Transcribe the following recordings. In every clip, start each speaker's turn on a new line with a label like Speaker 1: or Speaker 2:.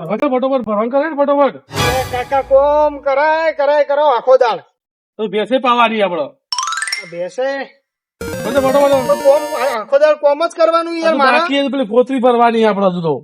Speaker 1: ફટોફટ ભરવાનું કરે ને ફટોફટ.
Speaker 2: કાકા કોમ કરાય કરો આખો દાળ
Speaker 1: તો ભેંસે પાવાની આપડે.
Speaker 2: બેસે
Speaker 1: ફટોફટ
Speaker 2: કોમ આખો દાળ કોમ જ કરવાનું યાર મારા
Speaker 1: બાકી એ પેલી પોતરી ભરવાની આપડે હજુ તો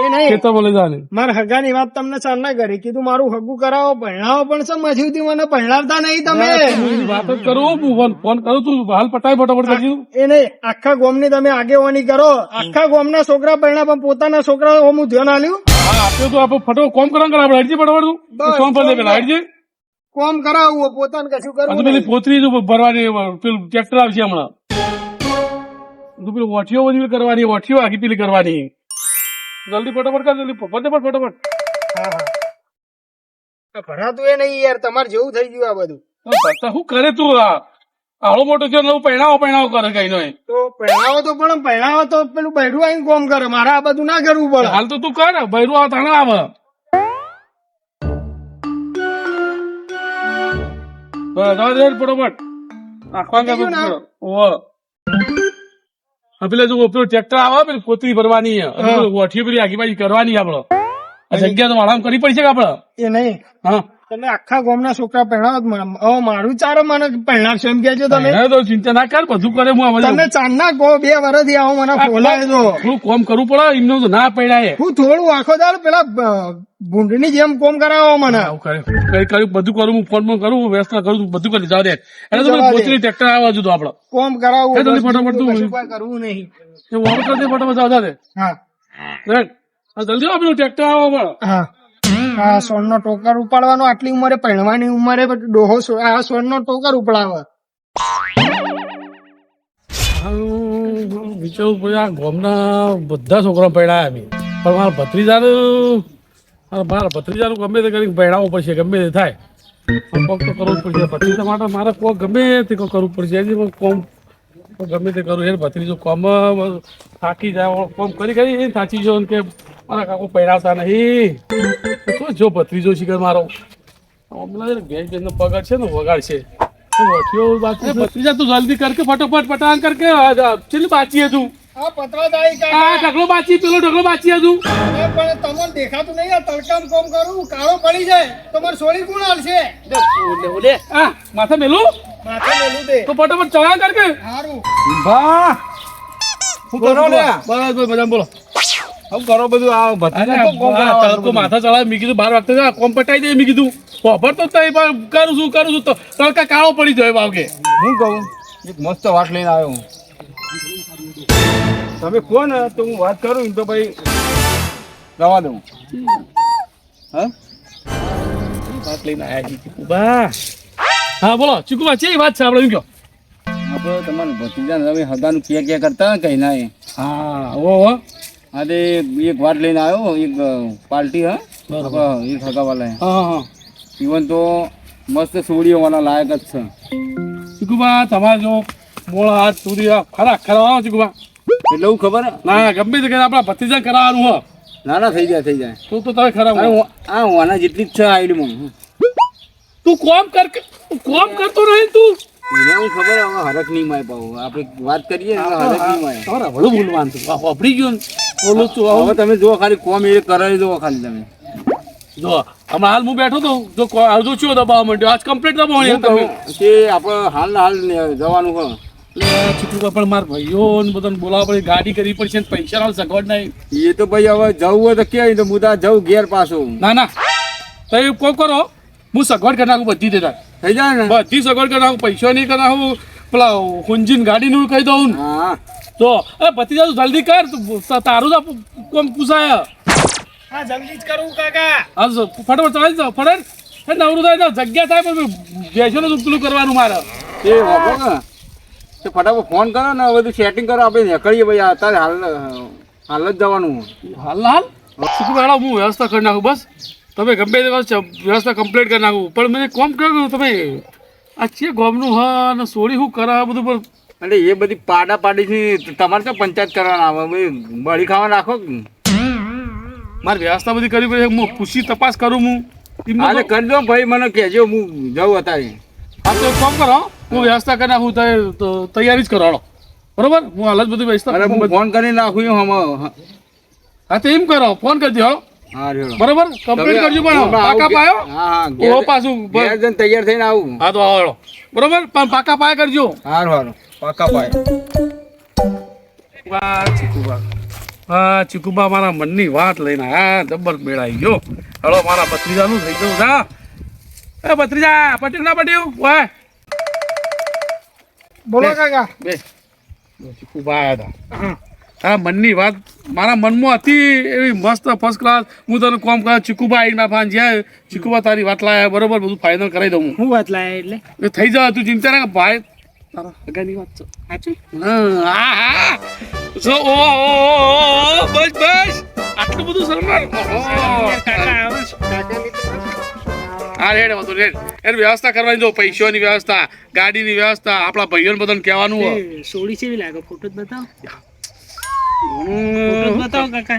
Speaker 2: એ નહીં
Speaker 1: ખેતરમાં લઈ જવાની.
Speaker 2: મારા હગાની વાત તમને ચાલ ના કરી કીધું મારું હગું કરાવો પહેણાવો પણ છે હજી સુધી મને પહેણાવતા નહીં તમે
Speaker 1: હું વાત જ કરું હું ફોન કરું તું હાલ પટાય ફટોફટ કરી દીધું.
Speaker 2: એ નહીં આખા ગોમની તમે આગેવાની કરો આખા ગોમના છોકરા પહેણા પણ પોતાના છોકરા હું ધ્યાન આલ્યું
Speaker 1: હા આપ્યો તો આપણે ફટો કોમ કરવાનું કરે આપણે હટજી ફટોફટ તું
Speaker 2: બસ,
Speaker 1: કોમ પર પેલા હટજી.
Speaker 2: કોમ કરાવવું પોતાને કશું
Speaker 1: હજુ
Speaker 2: કરવું
Speaker 1: પેલી
Speaker 2: નહીં.
Speaker 1: પોતરી જો ભરવાની પેલું ટ્રેક્ટર આવશે હમણાં તું પેલું વઠીઓ બધી કરવાની વઠીઓ આખી પેલી કરવાની. જલ્દી ફટોફટ કર જલ્દી ફટોફટ.
Speaker 2: હા હા ભરાતું એ નહીં યાર તમારે જેવું થઈ ગયું આ બધું
Speaker 1: ભરતા શું કરે તું આવડો મોટો છે નવું પહેણાવો કરે કઈ નો
Speaker 2: તો પહેણાવો તો પણ પહેણાવો તો પેલું બૈરું આવીને કોમ કરે મારે આ બધું ના કરવું પડે
Speaker 1: હાલ તો તું કર ભૈરું આ તાણે આવે ફટોફટ
Speaker 2: બીજું ના?
Speaker 1: પેલા જો પેલું ટ્રેક્ટર આવે પેલી પોતરી ભરવાની વઠીઓ પેલી આગી બાજી કરવાની આપડે આ જગ્યા તો આરામ કરી પડશે કે આપડે.
Speaker 2: એ નહીં
Speaker 1: હા
Speaker 2: તમે આખા ગામના છોકરા પહેણાવો જ મને. હવે મારું ચારો મને પહેણાવશો એમ કેજો તમે
Speaker 1: એને તો ચિંતા ના કર બધું કરે હું આ બધું.
Speaker 2: તમે ચાંદના કહો 2 વર્ષથી આવો મને ફોલાય તો
Speaker 1: થોડું કોમ કરવું પડે એમને તો ના પડાય.
Speaker 2: હું થોડું આખો દાડ પેલા ભૂંડની જેમ કોમ કરાવો મને
Speaker 1: કર્યું બધું કરું હું ફોન કરું વ્યસ્ત કરું બધું કરી જાવ દે એને તો પોતરી ટ્રેક્ટર આવવા જુદું આપડે
Speaker 2: કોમ કરાવવું
Speaker 1: એ તો ફટાફટ તું-
Speaker 2: કશું કોઈ કરવું નહીં
Speaker 1: વોટ કરી દે ફટાફટ જાવ દે
Speaker 2: હા
Speaker 1: જલ્દી આવ પેલું ટ્રેક્ટર આવો પણ
Speaker 2: હા આ સોનનો ટોકર ઉપાડવાનો આટલી ઉંમરે પહેણવાની ઉંમરે ડોહો આ સોનનો ટોકર ઉપાડવા
Speaker 1: વિચારું પછી આ ગામના બધા છોકરા પડાયા બી પણ મારા ભત્રીજાનું ગમે તે કરીને પડાવવું પડશે ગમે તે થાય કોક તો કરવું જ પડશે ભત્રીજા માટે મારે કોક ગમે તે કરવું પડશે એની પણ કોમ ગમે તે કરું એને ભત્રીજો કોમ થાકી જાય કોમ કરી થાકી જો કે મારા કાકો પડાવતા નહીં તો જો ભત્રીજો શિખર મારો હમણાં ગેસ ગેસનો પગાર છે ને વગાડ છે ભત્રીજા તું જલ્દી કર કે ફટોફટ પટાણ કર કે ચેટલી બાચી હતું
Speaker 2: આ પતરાદાઈ
Speaker 1: આ ઢગલો બાચી પેલો ઢગલો બાચી હતું
Speaker 2: પણ તમને દેખાતું નહીં આ તડકામ કોમ કરું કાળો પડી જાય તમારે સોળી કોણ હાલશે
Speaker 1: હા માથા મેલું
Speaker 2: માથે લેલું દે
Speaker 1: તો ફટોફટ ચણા કર કે
Speaker 2: સારું
Speaker 1: શું કરો લે બસ બધા બોલો
Speaker 3: હું કરો બધું આ
Speaker 1: તડકો માથા ચડાવે મેં કીધું 12 વાગતા કોમ પટાઈ દે મેં કીધું ખબર તો તઈ પણ કરું છું તડકા કાળો પડી જાય વાગે
Speaker 3: હું કહું એક મસ્ત વાત લઈને આવ્યો હું તમે કહો ને તો હું વાત કરું તો ભાઈ રવા દઉં હા
Speaker 1: વાત લઈને આયા ચીકુબા હા બોલો ચીકુબા છે વાત છે આપણે એમ કહો
Speaker 3: આપણે તમારે ભત્રીજા તમે હગાનું કે કરતા ને કઈ ના એ
Speaker 1: હા ઓ
Speaker 3: હા તે એક વાત લઈને આવ્યો એક પાર્ટી હા એક હગાવાલા
Speaker 1: હા
Speaker 3: ઇવન તો મસ્ત સોડીઓવાળા લાયક જ છે
Speaker 1: ચીકુબા તમારે જો મોળ હાથ સુધી ખરા ખરા ચીકુબા
Speaker 3: એટલે હું ખબર
Speaker 1: ના ગમે તે આપણા ભત્રીજા કરાવવાનું હો
Speaker 3: ના ના થઈ જાય
Speaker 1: તો તમે ખરા
Speaker 3: આ વાના જેટલી જ છે આઈડીમાં
Speaker 1: તું કોમ કરતો નહીં તું
Speaker 3: એને હું ખબર હવે હરખ નહીં માય પાઉં આપણે વાત કરીએ ને હરખ નહીં માય
Speaker 1: તમારે વળું બોલવાનું હતું વાપરી ગયો ને બોલું છું
Speaker 3: હવે તમે જો ખાલી કોમ એ કરાવી દો ખાલી તમે
Speaker 1: જો હમણાં હાલ હું બેઠો તો જો અડધો ચો દબાવવા માંડ્યો આજ કમ્પ્લીટ દબાવવાની
Speaker 3: હું કહું કે આપણે હાલ જવાનું હોય
Speaker 1: ચીકુકા પણ મારા ભાઈઓ ને બધાને બોલાવવા પડે ગાડી કરવી પડશે ને પૈસા ના સગવડ નહીં
Speaker 3: એ તો ભાઈ હવે જવું હોય તો કે તો મુદા જવું ઘેર પાછો
Speaker 1: ના તો એ કોઈ કરો હું સગવડ કરી નાખું બધી દેતા
Speaker 3: થઈ જાય ને
Speaker 1: બધી સગવડ કરી નાખું પૈસા નહીં કરી નાખું પેલા હુંજીન ગાડીનું કહી દઉં ને
Speaker 3: હા
Speaker 1: તો એ પતિ જા જલ્દી કર તારું જ કોમ પૂછાય
Speaker 2: હા જલ્દી જ કરું કાકા
Speaker 1: હા ફટાફટ ચાલી જાઓ ફટાફટ નવરું થાય તો જગ્યા થાય પણ બેસો ને પેલું કરવાનું મારે
Speaker 3: એ વાપરો ને તે ફટાફટ ફોન કરો ને બધું સેટિંગ કરો આપણે નીકળીએ ભાઈ અત્યારે હાલ જ જવાનું
Speaker 1: હાલ શું મેડમ હું વ્યવસ્થા કરી નાખું બસ તમે ગમે તે વ્યવસ્થા કમ્પ્લીટ કરી નાખું પણ મેં કોમ કર્યું તમે આ છે ગોમનું હા ને સોળી શું કરા બધું પણ
Speaker 3: એટલે એ બધી પાડીથી તમારે તો પંચાયત કરવાના આવે ભાઈ બળી ખાવા રાખો
Speaker 1: મારે વ્યવસ્થા બધી કરવી પડે હું પૂછી તપાસ કરું હું
Speaker 3: હા કરી દો ભાઈ મને કહેજો હું જાઉં અત્યારે
Speaker 1: હા તો કોમ કરો હું વ્યવસ્થા કરી નાખું તો તૈયારી જ કરો હાલો બરોબર હું હાલ જ બધું વ્યવસ્થા
Speaker 3: હું ફોન કરી નાખું
Speaker 1: હા તો એમ કરો ફોન કરી દો
Speaker 3: હા રેડો.
Speaker 1: બરોબર કમ્પ્લીટ કરજો પણ પાકા પાયો
Speaker 3: હા હા
Speaker 1: ઓ પાછું
Speaker 3: ઘેર જઈને તૈયાર થઈને આવું.
Speaker 1: હા તો આવો હેડો. બરોબર પણ પાકા પાયા કરજો.
Speaker 3: હારું હારું પાકા પાય.
Speaker 1: વાહ ચીકુબા, હા ચીકુબા મારા મનની વાત લઈને હા જબર મેળાઈ ગયો. હળો મારા ભત્રીજાનું થઈ ગયું જા. એ ભત્રીજા પટ્યું ના પટ્યું વાહ
Speaker 2: બોલો કાકા.
Speaker 1: બે ચીકુબા આવ્યા હતા. હા મનની વાત મારા મનમાં હતી એવી મસ્ત ફર્સ્ટ ક્લાસ. હું તને કોમ કર ચીકુબા આવીને મારા ફાન જ્યાં ચીકુબા તારી વાત લાયા બરોબર બધું ફાઇનલ કરાવી દઉં હું.
Speaker 2: હું વાત લાયા એટલે
Speaker 1: એ થઈ જાય તું ચિંતા ના કર ભાઈ તારા હગાની વાત છે
Speaker 2: સાચું
Speaker 1: હા હા જો ઓ બસ બસ આટલું બધું સન્માન હા રેડ બધું રેડ એની વ્યવસ્થા કરવાની જો પૈસાની વ્યવસ્થા ગાડીની વ્યવસ્થા આપણા ભાઈઓને બધાને કહેવાનું હોય.
Speaker 2: સોડી કેવી લાગે ફોટો જ બતાવો
Speaker 1: હું
Speaker 2: બતાવો કાકા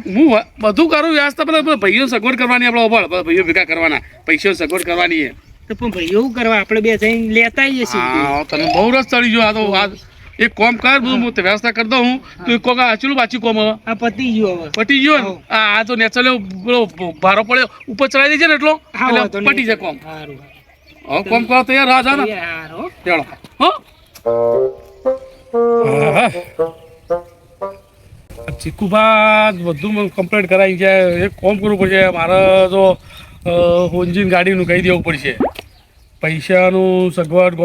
Speaker 1: બધું કરું વ્યવસ્થા બધા ભાઈઓ સગવડ કરવાની આપણે ઓભળ ભાઈઓ ભેગા કરવાના પૈસાની સગવડ કરવાની છે.
Speaker 2: તો પણ ભાઈ એવું કરવા આપણે બે જઈને લેતા આવીએ
Speaker 1: હા તને બહુ રસ ચડી ગયો આ તો એક કોમ કર બધું હું વ્યવસ્થા કરી દઉં હું તું એક કોક ચલું પાછી કોમ હવે
Speaker 2: આ પતી ગયું હવે
Speaker 1: પટી ગયો ને આ તો નેચરલ પેલો ભારો પડ્યો ઉપર ચડાવી દેજે ને એટલો એટલે પટી જાય કોમ.
Speaker 2: સારું
Speaker 1: હવે કોમ કરો તૈયાર રાહ જા ને
Speaker 2: સારું
Speaker 1: ચાલો હો ચીકુબા બધું કમ્પ્લીટ કરાવી જાય એક કોમ કરવું પડશે મારે તો હોન્જીન ગાડીનું કહી દેવું પડશે. પૈસાનું સગવડ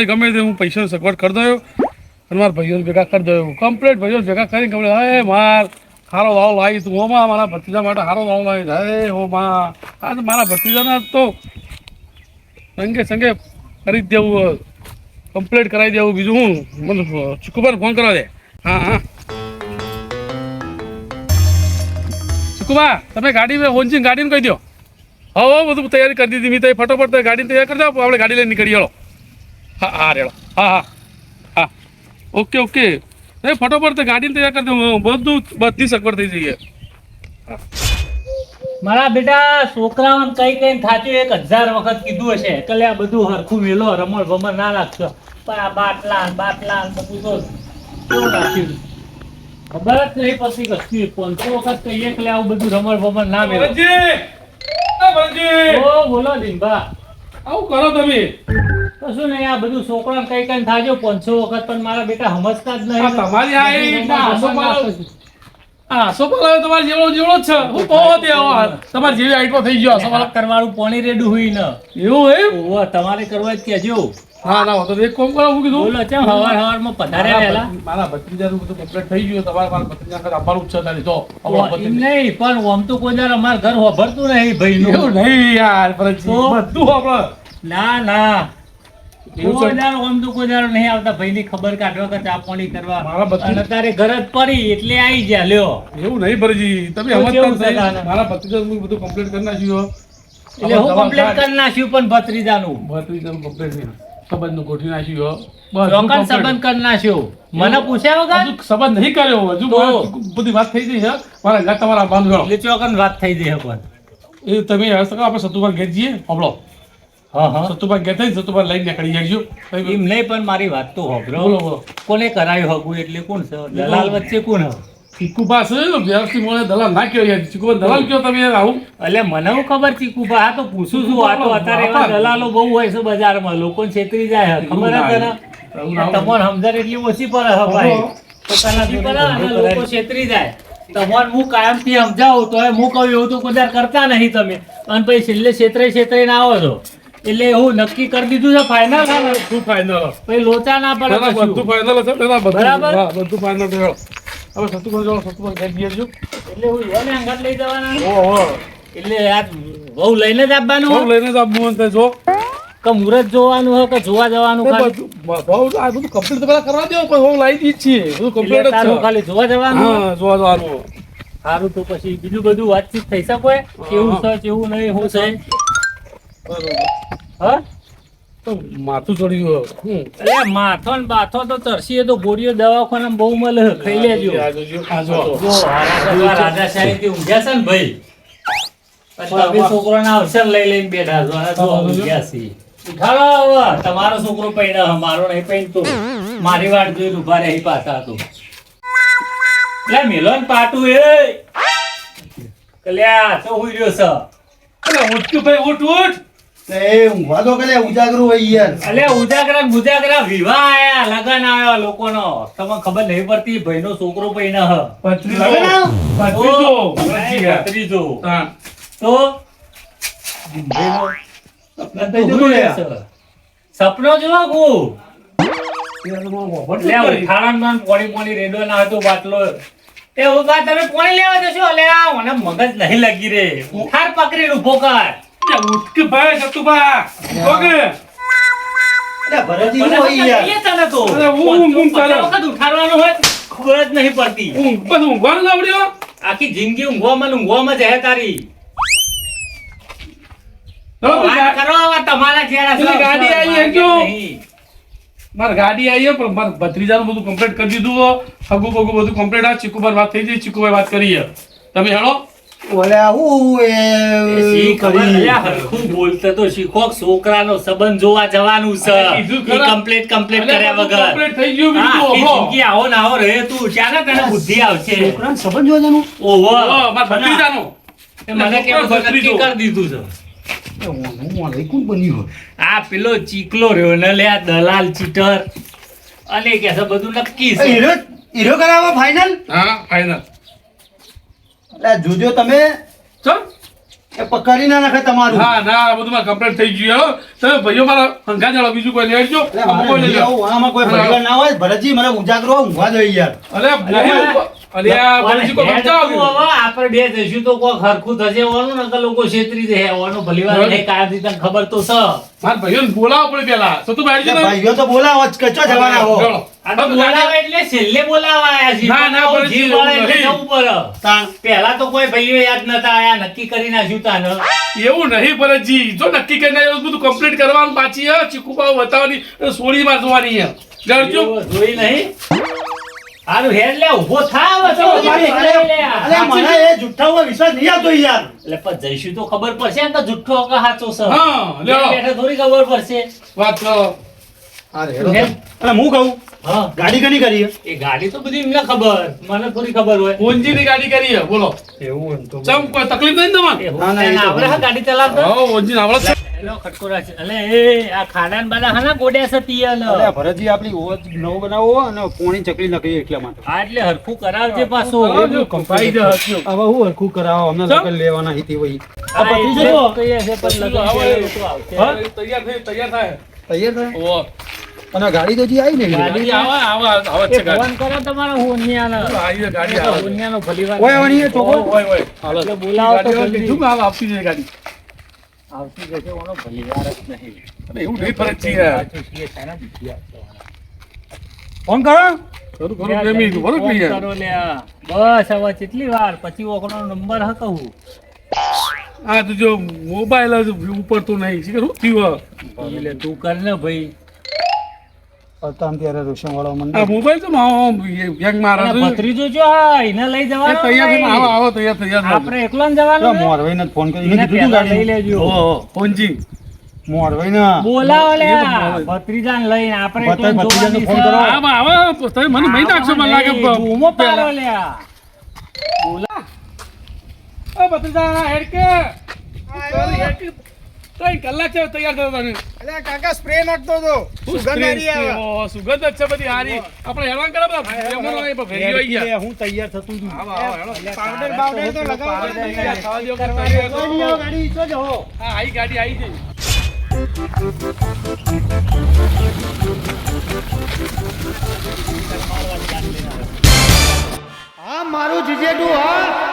Speaker 1: ગમે તે હું પૈસાનું સગવડ કરી દઉં અને મારા ભાઈઓને ભેગા કરી દઉં કમ્પ્લીટ ભાઈઓ ભેગા કરીને કમ્પ્લીટ હે માર સારો ભાવ લાવી તું હોમાં મારા ભત્રીજા માટે સારો ભાવ લાવી હે હો માં આ તો મારા ભત્રીજાના તો સંગે સંગે કરી જ દેવું કમ્પ્લીટ કરાવી દેવું બીજું હું મને ચીકુબાને ફોન કરવા દે. હા હા ચીકુબા તમે ગાડી હોન્જીન ગાડીને કહી દો. હા બધું તૈયારી કરી દીધી મેં તો ફટોફટ ગાડી તૈયાર કરી દો આપણે ગાડી લઈને નીકળી હેડો. હા હા રેડો હા હા હા ઓકે ઓકે એ ફટોફટ ગાડીને તૈયાર કરી દો બધી સગવડ થઈ જઈએ.
Speaker 4: મારા બેટા છોકરાઓને કઈ કઈ થાચું 1000 વખત કીધું હશે કે લે આ બધું હરખું મેલો રમણ ભમણ ના રાખશો પણ આ બાટલા બધું તો કેવું નાખ્યું ખબર જ નહીં પડતી કશું 500 વખત કહીએ કે લે આવું બધું રમણ ભમણ ના મેલો. ઓ બોલો દીનભા
Speaker 1: આવું કરો તમે
Speaker 4: કશું નહીં આ બધું છોકરાને કઈ કઈ થાજો 500 વખત પણ મારા બેટા સમજતા જ નહીં.
Speaker 1: તમારી સોપાલ તમારે જેવડો જ છે હું કહો તે તમારે જેવી આઈટો થઈ ગયો
Speaker 4: આ કરવાનું પોણી રેડું હોય ને
Speaker 1: એવું એમ
Speaker 4: ઓહો તમારે કરવા જ કેજો.
Speaker 1: હા ના તો એક કોમ કરો હું કીધું
Speaker 4: બોલો ચમ હવારમાં પધાર્યા વહેલા
Speaker 1: મારા ભત્રીજાનું બધું કમ્પ્લીટ થઈ ગયું તમારે મારા ભત્રીજા ઘરે આવવાનું જ છે તારી તો
Speaker 4: એમ નહીં પણ આમ તો કોઈ દર અમાર ઘર હોભરતું નહીં ભાઈનું.
Speaker 1: એવું નહીં યાર બધું આપણે
Speaker 4: ના ના
Speaker 1: એવું છે?
Speaker 4: કોઈ દાડો આમ તો કોઈ દાડો નહીં આવતા ભાઈની ખબર કાઢવા કે ચા પાણી કરવા
Speaker 1: મારા ભત્રીજા-
Speaker 4: અને તારે ઘર જ પડી એટલે આવી ગયા લ્યો.
Speaker 1: એવું નહીં ભરજી તમે
Speaker 4: તો કેવું છે
Speaker 1: સમજતા
Speaker 4: તારે?
Speaker 1: મારા ભત્રીજાનું બધું કમ્પ્લીટ કરી નાખ્યું
Speaker 4: એટલે હું કમ્પ્લીટ કરી નાખ્યું પણ ભત્રીજાનું
Speaker 1: ભત્રીજાનું કમ્પ્લીટ નહીં સંબંધનું ગોઠવી નાખ્યું
Speaker 4: રોકન સંબંધ કરી નાખ્યો મને પૂછ્યા વગર
Speaker 1: હજુ સંબંધ નહીં કર્યો હજુ
Speaker 4: તો?
Speaker 1: બધી વાત થઈ ગઈ છે મારા ઘર તમારા બાંધ ગયો
Speaker 4: એટલે ચોકન વાત થઈ જઈ પણ
Speaker 1: એ તમે આપણે સતુભાઈ ઘેર જઈએ હમણો
Speaker 4: હા હા
Speaker 1: સતુભાઈ ઘેર થઈ સતુભાઈ લઈને નીકળી જજો
Speaker 4: એમ નહીં પણ મારી વાત તો હોભરો
Speaker 1: બોલો બોલો
Speaker 4: કોને કરાયું હગું એટલે કોણ છે દલાલ વચ્ચે કોણ હે?
Speaker 1: ચીકુબા છે વ્યવસ્થિત મળે દલાલ ના કયો યાર ચીકુબા દલાલ કયો તમે યાર આવું
Speaker 4: એટલે મને હું ખબર ચીકુભા આ તો પૂછું છું આ તો અત્યારે એવા દલાલો બહુ હોય છે બજારમાં લોકોને છેતરી જાય છે. ખબર જ તને તમારે સમજણ એટલી ઓછી પડે હે ભાઈ ઓછી પડે અને લોકો છેતરી જાય તમારે હું કાયમથી સમજાવું તો હું કહું એવું તો કદાચ કરતા નહીં તમે અને પછી છેલ્લે છેતરાઈને આવો છો એટલે એવું નક્કી કરી દીધું છે ફાઇનલ
Speaker 1: બધું ફાઇનલ
Speaker 4: પછી લોચા ના પડે
Speaker 1: બધું
Speaker 4: કશું.
Speaker 1: ફાઇનલ છે
Speaker 4: બરાબર?
Speaker 1: બધું ફાઇનલ છે હવે સતુભાઈ ઘેર જઈએ જો
Speaker 4: એટલે હું એને અંગત લઈ જવાના
Speaker 1: ઓહો
Speaker 4: એટલે આ બહુ લઈને જ આપવાનું
Speaker 1: બહુ
Speaker 4: હોય?
Speaker 1: લઈને જ આપવું હોય જો
Speaker 4: કે મુહૂર્ત જોવાનું હોય કે જોવા જવાનું ખાલી?
Speaker 1: બહુ આ બધું કમ્પ્લીટ પેલા કરવા દો પણ બહુ લાવી દી જ છીએ બધું કમ્પ્લીટ
Speaker 4: એટલે
Speaker 1: જ
Speaker 4: તારું
Speaker 1: છે
Speaker 4: ખાલી જોવા જવાનું હોય?
Speaker 1: હા જોવા જવાનું
Speaker 4: સારું તો પછી બીજું બધું વાતચીત થઈ શકે કેવું છે કેવું નહીં શું છે
Speaker 1: બરોબર
Speaker 4: હા
Speaker 1: તો માથું ચડી ગયું
Speaker 4: એટલે માથો ને બાથો તો તરસીએ તો ગોળીઓ દવાખાના બહુ મળે છે. ખાઈ લેજો જો રાજાશાહી ઊંઘ્યા છે ને ભાઈ તમે છોકરાના અવસર લઈ લઈને બેઠા છો અને જો ઊંઘ્યા છીએ. ઉઠાડો હવે તમારો છોકરો પૈણા મારો નહીં પૈણતો મારી વાટ જોઈને ઉભા રહી પાછા તો એટલે મિલન પાટું એ અલ્યા તો હુઈ રહ્યો છે
Speaker 1: અરે ઉઠ ભાઈ ઉઠ
Speaker 5: એ ઊંઘવા તો કે ઉજાગરું હોય યાર.
Speaker 4: અલ્યા ઉજાગરા વિવાહ આયા લગન આવ્યો લોકોનો તમને ખબર નહીં પડતી ભાઈનો છોકરો પૈણા હ ભત્રીજો
Speaker 1: હા
Speaker 4: તો સપનો જોવા ગુ ઉઠારણ પોણી રેડો ના હતો બાટલો એ ઉભા તમે પોણી લેવા જશો અલ્યા મને મગજ નહીં લાગી રે ઉઠાર પકડી ઉભો કર
Speaker 1: ઉઠ કે ભાઈ સતુભા ઓકે
Speaker 5: અરે ભરતજી શું હોય યાર?
Speaker 1: અરે ઊંઘ ચાલે.
Speaker 4: ઉઠાડવાનું હોય ખબર જ નહીં પડતી
Speaker 1: બસ ઊંઘવાનું આવડ્યો
Speaker 4: આખી જિંદગી ઊંઘવામાં જાય તારી વાત કરો હવે તમારા ચહેરા
Speaker 1: પેલી ગાડી આવી હે ક્યો? મારે ગાડી આવી પણ મારે ભત્રીજાનું બધું કમ્પ્લીટ કરી દીધું હગું બગું બધું કમ્પ્લીટ આ ચીકુભાઈ વાત થઈ ગઈ ચીકુભાઈ વાત કરીએ તમે હેડો
Speaker 5: ઓલા હું એ કરી
Speaker 4: હરખું બોલતો તો શીખો છોકરાનો સંબંધ જોવા જવાનું છે
Speaker 1: કીધું ખરા.
Speaker 4: કમ્પ્લીટ કર્યા વગર
Speaker 1: કમ્પ્લીટ થઈ ગયું
Speaker 4: હા,
Speaker 1: બીજું
Speaker 4: આખી
Speaker 1: ઓહો.
Speaker 4: જિંદગી આવો ને આવો રહે તું ક્યારે તને બુદ્ધિ આવશે
Speaker 5: છોકરાને સંબંધ જોવા જવાનું?
Speaker 4: ઓહો
Speaker 1: ઓહો, મારા ભત્રીજાનો.
Speaker 4: એ મને કેમ
Speaker 1: છોકરો
Speaker 4: નક્કી
Speaker 1: ભત્રીજો.
Speaker 4: કરી દીધું છે
Speaker 5: હું કોણ બન્યું?
Speaker 4: આ પેલો ચીકલો રહ્યો ને લે આ દલાલ ચીટર અને કે છે બધું નક્કી છે
Speaker 5: હીરો કરાવવા ફાઇનલ?
Speaker 1: હા ફાઇનલ
Speaker 5: એટલે જોજો તમે
Speaker 1: ચલ
Speaker 5: એ પકડી ના નાખે તમારું.
Speaker 1: હા ના આ બધું મારે કમ્પ્લીટ થઈ ગયું હો. તમે ભાઈઓ મારા હંગા જાળો બીજું કોઈ લેજો
Speaker 5: એટલે મારે
Speaker 1: કોઈ લઈ
Speaker 5: નહીં
Speaker 1: જાઓ.
Speaker 5: આવું, આમાં કોઈ ભગવાન ના હોય. ભરતજી મને ઉજાગરો ઊંઘવા જોઈએ યાર.
Speaker 1: અરે અરે આ ભણજી કોઈ
Speaker 4: હેડ
Speaker 1: બચાવ
Speaker 4: તું હવે આપણે બે જઈશું તો કોઈ હરખું થશે ઓનું નકર લોકો છેતરી દે ઓનો ભલીવાર નહીં કાયમથી તને ખબર તો છે
Speaker 1: મારા ભાઈઓને બોલાવો પડે પેલા તો તું બેઠી
Speaker 5: એટલે ભાઈઓ તો બોલાવો જ કે ચો જવાના હો.
Speaker 4: આ તો બોલાવે એટલે છેલ્લે બોલાવા આયા છે
Speaker 1: ના, ના, પણ
Speaker 4: જીવ વાળા એટલે
Speaker 1: નહીં.
Speaker 4: જવું પડે
Speaker 5: તાણ.
Speaker 4: પહેલા તો કોઈ ભાઈઓ યાદ નતા આયા નક્કી કરી નાખ્યું તાને
Speaker 1: એવું નહીં ભરતજી જો નક્કી કરીને એવું બધું કમ્પ્લીટ કરવાનું પાછી હે ચીકુબાઓ બતાવવાની અને સોળી માં જોવાની હે ડરજો
Speaker 4: એવું જોઈ નહીં હારું હેડ લે ઊભો થા હવે તો
Speaker 5: અલે મને એ જુઠ્ઠા ઉપર વિશ્વાસ નહીં આવતો યાર.
Speaker 4: એટલે પણ જઈશું તો ખબર પડશે ને કે જુઠ્ઠો કે સાચો છે
Speaker 1: હા, લ્યો.
Speaker 4: બેઠા થોડી ખબર પડશે
Speaker 1: વાત કરો
Speaker 5: અરે હેડો તો. અને હું કહું
Speaker 4: હા
Speaker 5: ગાડી કની કરી હે?
Speaker 4: એ ગાડી તો બધી એમને ખબર મને થોડી ખબર હોય
Speaker 1: ઓનજીની ગાડી કરી હે બોલો ચમ કોઈ તકલીફ નહીં તમારે
Speaker 4: એ
Speaker 5: ના, ના, એ તો
Speaker 4: આપણે હા ગાડી ચલાવતો
Speaker 1: હા ઓનજીન આવડે છે
Speaker 4: હેલો ખટકો રાખે અલે એ આ ખાડાન બાડા હાના ગોડ્યા છે તિયલ
Speaker 5: અલે ભરતજી આપણી ઓજ નવો બનાવો અને પોણી ચકલી નકરી એટલા માટે.
Speaker 4: આ એટલે હરખું કરાવજે પાછું
Speaker 1: કંપાઈ જ હસ્યો
Speaker 5: હવે હું હરખું કરાવો અમને
Speaker 1: ચમ?
Speaker 5: નકલ લેવાના હતી વહી.
Speaker 4: આ
Speaker 5: ભત્રીજો
Speaker 4: એટલે
Speaker 5: જો.
Speaker 4: કહીએ છે પણ લગન
Speaker 1: આવે.
Speaker 4: છે તો આવશે.
Speaker 1: હા તૈયાર થાય
Speaker 5: તૈયાર થાય?
Speaker 1: ઓ
Speaker 5: અને ગાડી તો હજી આવી નહીં.
Speaker 1: ગાડી આવે છે
Speaker 4: એ
Speaker 1: ગાડી
Speaker 4: ફોન કરો તમારા હોનિયાનો
Speaker 1: આવી છે ગાડી આવે
Speaker 4: હોનિયાનો ભલીવાર
Speaker 5: ઓય આવવાની એ છોકરો.
Speaker 1: ઓય હાલો
Speaker 4: એટલે બોલાવો તો
Speaker 1: ગાડી
Speaker 4: જલ્દી.
Speaker 1: કીધું કે આપતી છે ગાડી
Speaker 4: આવતી જશે ઓનો ભલીવાર જ નહીં
Speaker 1: અરે એવું નહીં ફરજ છે યાર
Speaker 4: સાચું છીએ, શાના બીજી આવશે ઓના?
Speaker 5: ફોન કરો.
Speaker 1: ખરું ખરું પ્રેમી તું બરોબર
Speaker 4: ફોન
Speaker 1: યાર
Speaker 4: કરો લ્યા. બસ હવે કેટલી વાર પછી ઓકનો નંબર હ કહું
Speaker 1: આ તું જો મોબાઈલ જ ઉપર તો નહીં શીખર શું થયું
Speaker 4: એટલે તું કર ને ભાઈ
Speaker 5: અત્યારે ત્યારે રોશન વાળો
Speaker 1: આ
Speaker 5: મંડળ.
Speaker 1: મોબાઈલ તો યંગ મારા
Speaker 4: અને ભત્રીજો જો હા, એને લઈ જવાનો
Speaker 1: તૈયાર થઈને
Speaker 4: નહીં.
Speaker 1: આવો તૈયાર
Speaker 4: આપણે એકલો ને જવાનું ને?
Speaker 5: મોરવાઈને જ ફોન કરી
Speaker 4: એને
Speaker 5: કીધું તું
Speaker 4: પહેલા લઈ
Speaker 5: ગાડી.
Speaker 4: લેજો.
Speaker 1: ફોનજી
Speaker 5: મોરવાઈને
Speaker 4: બોલાવો
Speaker 1: એ તો
Speaker 4: લ્યા
Speaker 1: બોલાવે.
Speaker 4: ભત્રીજાને લઈને આપણે
Speaker 5: બતાય
Speaker 4: એકલો
Speaker 5: ભત્રીજાને
Speaker 4: જોવાની
Speaker 5: ફોન
Speaker 4: છે.
Speaker 5: કરો.
Speaker 1: આવો તમે મને મહી નાખશો મને લાગે
Speaker 4: બૂમો પાડો
Speaker 1: પહેલા.
Speaker 4: લ્યા.
Speaker 1: ઓ ભત્રીજા હેડ કે ત્રણ કલાક છે તૈયાર થયો તને
Speaker 2: અલ્યા કાકા સ્પ્રે નાખતો તો સુગંધ હારી આવે.
Speaker 1: ઓ, સુગંધ જ છે બધી હારી આપણે હેરાન કરે બધા એમનો નહીં, પણ ભેગી આવી ગયા
Speaker 5: હું તૈયાર થતું છું.
Speaker 1: આવો આવો હેડો
Speaker 2: પાવડર બાવડર તો લગાવો
Speaker 1: પાવડર
Speaker 2: પડે.
Speaker 1: નહીં, ખાવા જેવું કંઈ નહીં.
Speaker 5: ગાડી આવો, ગાડી ઈચો જ હો.
Speaker 1: હા આઈ ગાડી આવી ગઈ
Speaker 5: હા મારું જીજેડું હા